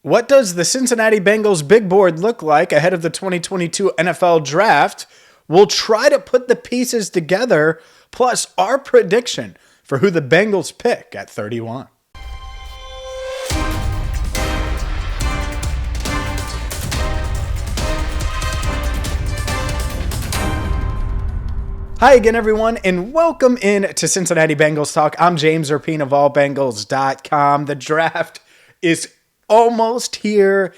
What does the Cincinnati Bengals big board look like ahead of the 2022 NFL Draft? We'll try to put the pieces together, plus our prediction for who the Bengals pick at 31. Hi again, everyone, and welcome in to Cincinnati Bengals Talk. I'm James Rapien of allbengals.com. The draft is almost here,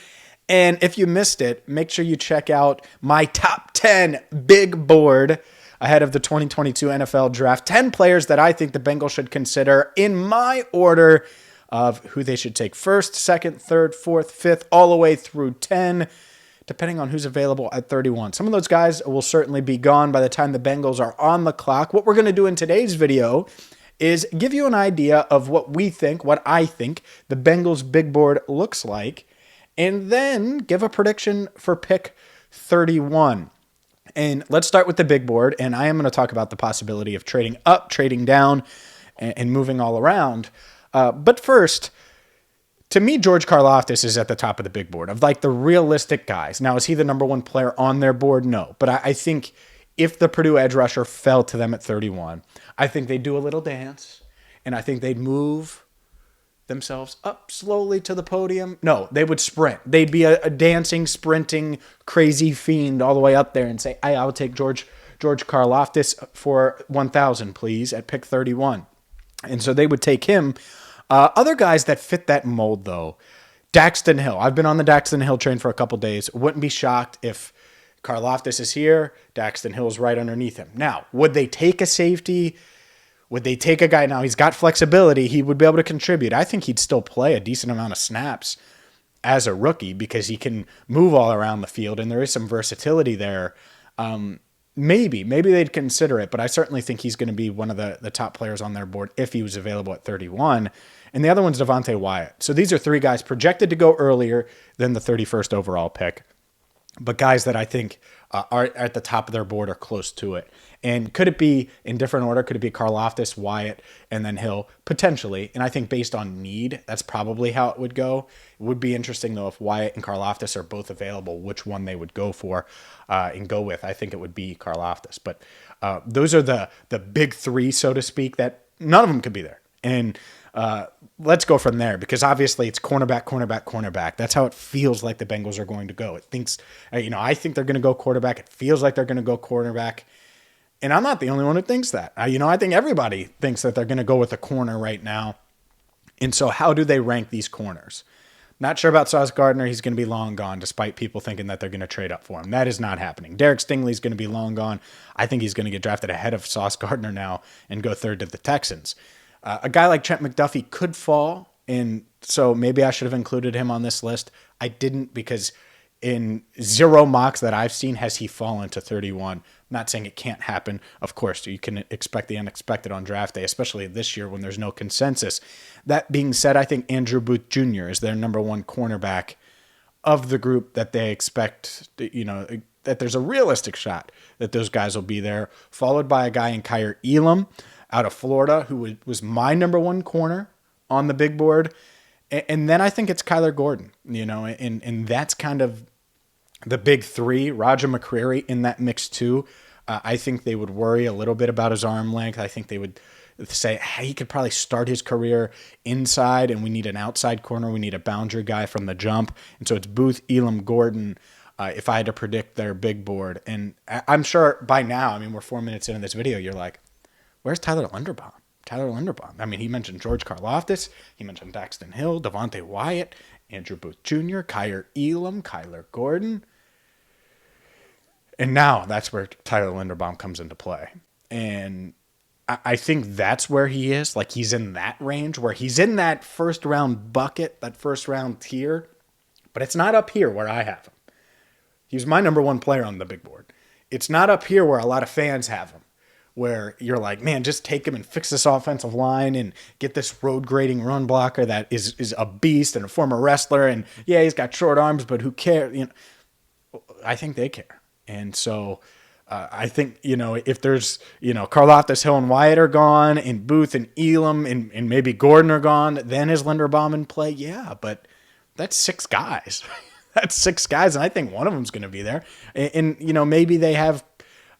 and if you missed it, make sure you check out my top 10 big board ahead of the 2022 NFL Draft. 10 players that I think the Bengals should consider in my order of who they should take first, second, third, fourth, fifth, all the way through 10. Depending on who's available at 31. Some of those guys will certainly be gone by the time the Bengals are on the clock. What we're going to do in today's video is give you an idea of what I think the Bengals big board looks like, and then give a prediction for pick 31. And let's start with the big board, and I am going to talk about the possibility of trading up, trading down, and moving all around. But first, to me, George Karlaftis is at the top of the big board of like the realistic guys. Now, is he the number one player on their board? No. But I think if the Purdue edge rusher fell to them at 31, I think they'd do a little dance, and I think they'd move themselves up slowly to the podium. No, they would sprint. They'd be a dancing, sprinting, crazy fiend all the way up there and say, I'll take George Karlaftis for 1,000, please, at pick 31. And so they would take him. Other guys that fit that mold, though, Daxton Hill. I've been on the Daxton Hill train for a couple days. Wouldn't be shocked if Karlaftis is here, Daxton Hill's right underneath him. Now, would they take a safety? Would they take a guy? Now, he's got flexibility. He would be able to contribute. I think he'd still play a decent amount of snaps as a rookie because he can move all around the field, and there is some versatility there. Maybe they'd consider it, but I certainly think he's going to be one of the top players on their board if he was available at 31. And the other one's Devontae Wyatt. So these are three guys projected to go earlier than the 31st overall pick, but guys that I think are at the top of their board or close to it. And could it be in different order? Could it be Karlaftis, Wyatt, and then Hill? Potentially. And I think based on need, that's probably how it would go. It would be interesting, though, if Wyatt and Karlaftis are both available, which one they would go for and go with. I think it would be Karlaftis. But those are the big three, so to speak, that none of them could be there. And let's go from there, because obviously it's cornerback. That's how it feels like the Bengals are going to go. It thinks, I think they're going to go quarterback. It feels like they're going to go cornerback. And I'm not the only one who thinks that. I think everybody thinks that they're going to go with a corner right now. And so how do they rank these corners? Not sure about Sauce Gardner. He's going to be long gone, despite people thinking that they're going to trade up for him. That is not happening. Derek Stingley's going to be long gone. I think he's going to get drafted ahead of Sauce Gardner now and go third to the Texans. A guy like Trent McDuffie could fall, and so maybe I should have included him on this list. I didn't, because in zero mocks that I've seen has he fallen to 31. I'm not saying it can't happen. Of course, you can expect the unexpected on draft day, especially this year when there's no consensus. That being said, I think Andrew Booth Jr. is their number one cornerback of the group that they expect, that there's a realistic shot that those guys will be there, followed by a guy in Kaiir Elam out of Florida, who was my number one corner on the big board. And then I think it's Kyler Gordon, and that's kind of the big three. Roger McCreary in that mix too. I think they would worry a little bit about his arm length. I think they would say, hey, he could probably start his career inside, and we need an outside corner. We need a boundary guy from the jump. And so it's Booth, Elam, Gordon, if I had to predict their big board. And I'm sure by now, we're 4 minutes into this video, you're like, where's Tyler Linderbaum? He mentioned George Karlaftis. He mentioned Daxton Hill, Devontae Wyatt, Andrew Booth Jr., Kaiir Elam, Kyler Gordon. And now that's where Tyler Linderbaum comes into play. And I think that's where he is. Like, he's in that range where he's in that first round bucket, that first round tier. But it's not up here where I have him. He's my number one player on the big board. It's not up here where a lot of fans have him, where you're like, man, just take him and fix this offensive line and get this road grading run blocker that is a beast and a former wrestler. And yeah, he's got short arms, but who cares? I think they care. And so I think, if there's, Karlaftis, Hill, and Wyatt are gone, and Booth and Elam and maybe Gordon are gone, then is Linderbaum in play? Yeah, but that's 6 guys. That's 6 guys, and I think one of them's going to be there. And maybe they have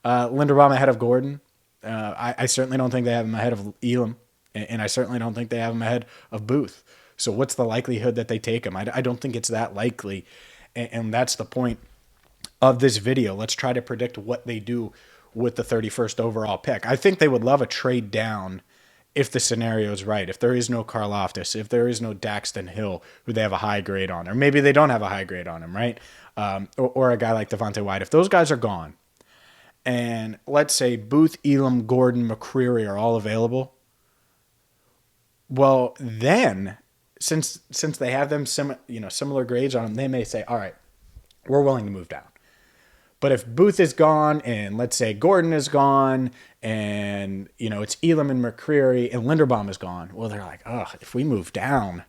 Linderbaum ahead of Gordon. I certainly don't think they have him ahead of Elam, and I certainly don't think they have him ahead of Booth. So what's the likelihood that they take him? I don't think it's that likely, and that's the point of this video. Let's try to predict what they do with the 31st overall pick. I think they would love a trade down if the scenario is right. If there is no Karlaftis, if there is no Daxton Hill, who they have a high grade on, or maybe they don't have a high grade on him, right? Or a guy like Devontae White. If those guys are gone, and let's say Booth, Elam, Gordon, McCreary are all available, well, then since they have them similar grades on them, they may say, all right, we're willing to move down. But if Booth is gone, and let's say Gordon is gone, and it's Elam and McCreary, and Linderbaum is gone, well, they're like, oh, if we move down,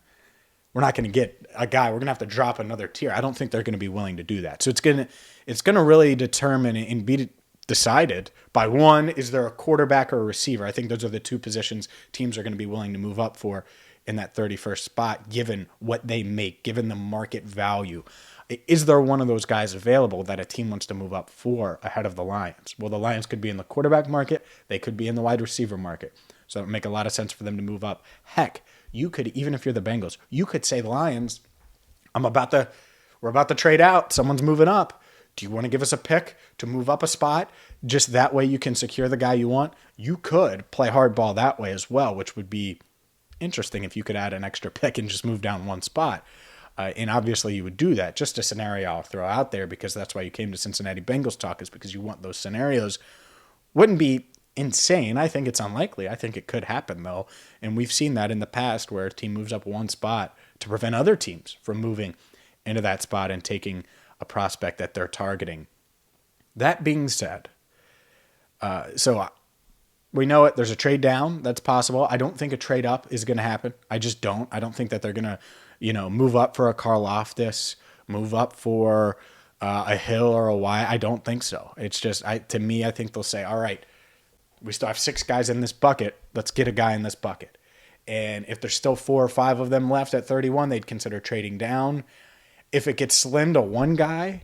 we're not going to get a guy. We're going to have to drop another tier. I don't think they're going to be willing to do that. So it's going to really determine and be decided by, one, is there a quarterback or a receiver? I think those are the 2 positions teams are going to be willing to move up for in that 31st spot, given what they make, given the market value. Is there one of those guys available that a team wants to move up for ahead of the Lions? Well, the Lions could be in the quarterback market. They could be in the wide receiver market. So it would make a lot of sense for them to move up. Heck, you could, even if you're the Bengals, you could say, Lions, we're about to trade out. Someone's moving up. Do you want to give us a pick to move up a spot? Just that way you can secure the guy you want. You could play hardball that way as well, which would be interesting if you could add an extra pick and just move down one spot. And obviously you would do that. Just a scenario I'll throw out there, because that's why you came to Cincinnati Bengals Talk, is because you want those scenarios. Wouldn't be insane. I think it's unlikely. I think it could happen, though. And we've seen that in the past, where a team moves up one spot to prevent other teams from moving into that spot and taking a prospect that they're targeting. That being said, so we know it. There's a trade down that's possible. I don't think a trade up is going to happen. I just don't. I don't think that they're going to move up for a Karlaftis, move up for a Hill or a Wyatt. I don't think so. It's just, to me, I think they'll say, all right, we still have 6 guys in this bucket. Let's get a guy in this bucket. And if there's still 4 or 5 of them left at 31, they'd consider trading down. If it gets slim to 1 guy,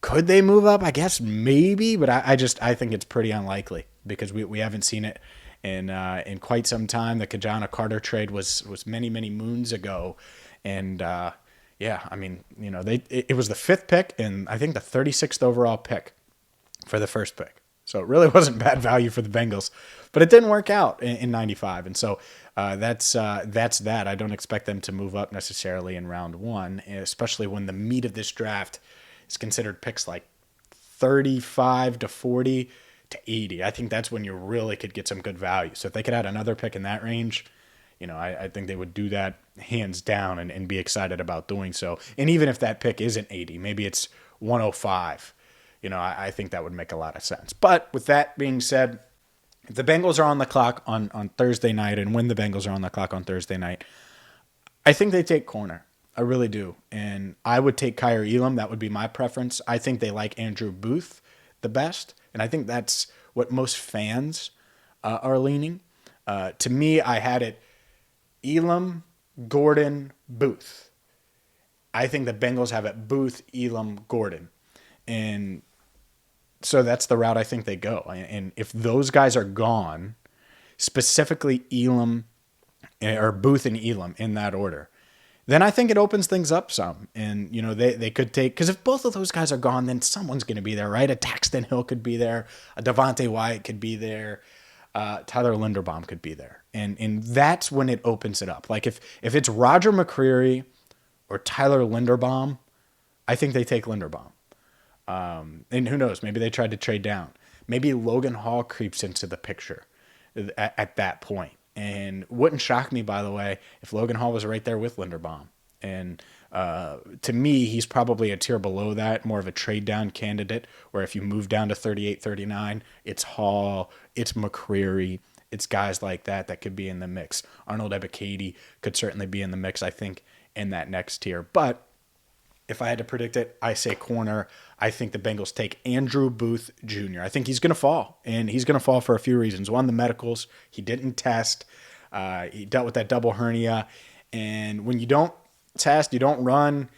could they move up? I guess maybe, but I think it's pretty unlikely, because we haven't seen it in quite some time. The Kajana Carter trade was many, many moons ago. And yeah, I mean, it was the 5th pick and I think the 36th overall pick for the first pick. So it really wasn't bad value for the Bengals, but it didn't work out in 95. And so that's that. I don't expect them to move up necessarily in round 1, especially when the meat of this draft is considered picks like 35 to 40 to 80. I think that's when you really could get some good value. So if they could add another pick in that range, I think they would do that hands down and be excited about doing so. And even if that pick isn't 80, maybe it's 105, I think that would make a lot of sense. But with that being said, if the Bengals are on the clock on Thursday night, and when the Bengals are on the clock on Thursday night, I think they take corner. I really do. And I would take Kaiir Elam. That would be my preference. I think they like Andrew Booth the best. And I think that's what most fans are leaning. To me, I had it Elam, Gordon, Booth. I think the Bengals have it Booth, Elam, Gordon. And so that's the route I think they go. And if those guys are gone, specifically Elam or Booth and Elam in that order, then I think it opens things up some. And, they could take, because if both of those guys are gone, then someone's going to be there, right? A Daxton Hill could be there. A Devontae White could be there. Tyler Linderbaum could be there. And that's when it opens it up. Like if it's Roger McCreary or Tyler Linderbaum, I think they take Linderbaum. And who knows, maybe they tried to trade down. Maybe Logan Hall creeps into the picture at that point. And wouldn't shock me, by the way, if Logan Hall was right there with Linderbaum. And to me, he's probably a tier below that, more of a trade down candidate, where if you move down to 38, 39, it's Hall, it's McCreary, it's guys like that could be in the mix. Arnold Ebiketie could certainly be in the mix, I think, in that next tier. But if I had to predict it, I say corner. I think the Bengals take Andrew Booth Jr. I think he's going to fall, and he's going to fall for a few reasons. One, the medicals. He didn't test. He dealt with that double hernia. And when you don't test, you don't run,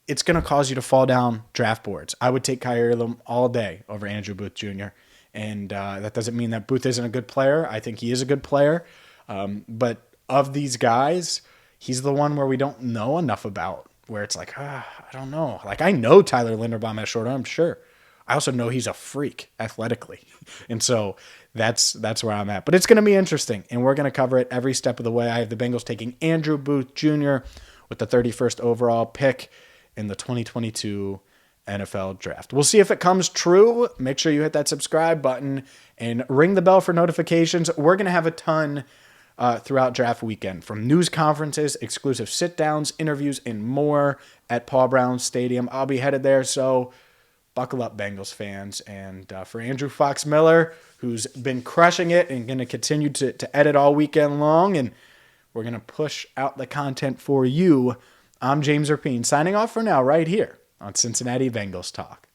it's going to cause you to fall down draft boards. I would take Kaiir Elam all day over Andrew Booth Jr. And that doesn't mean that Booth isn't a good player. I think he is a good player. But of these guys, he's the one where we don't know enough about, where it's like, I don't know. Like, I know Tyler Linderbaum has short arms, sure. I also know he's a freak athletically. And so that's where I'm at. But it's going to be interesting, and we're going to cover it every step of the way. I have the Bengals taking Andrew Booth Jr. with the 31st overall pick in the 2022 NFL draft. We'll see if it comes true. Make sure you hit that subscribe button and ring the bell for notifications. We're going to have a ton throughout draft weekend, from news conferences, exclusive sit-downs, interviews, and more at Paul Brown Stadium. I'll be headed there, so buckle up, Bengals fans. And for Andrew Fox Miller, who's been crushing it and going to continue to edit all weekend long, and we're going to push out the content for you, I'm James Rapien, signing off for now right here on Cincinnati Bengals Talk.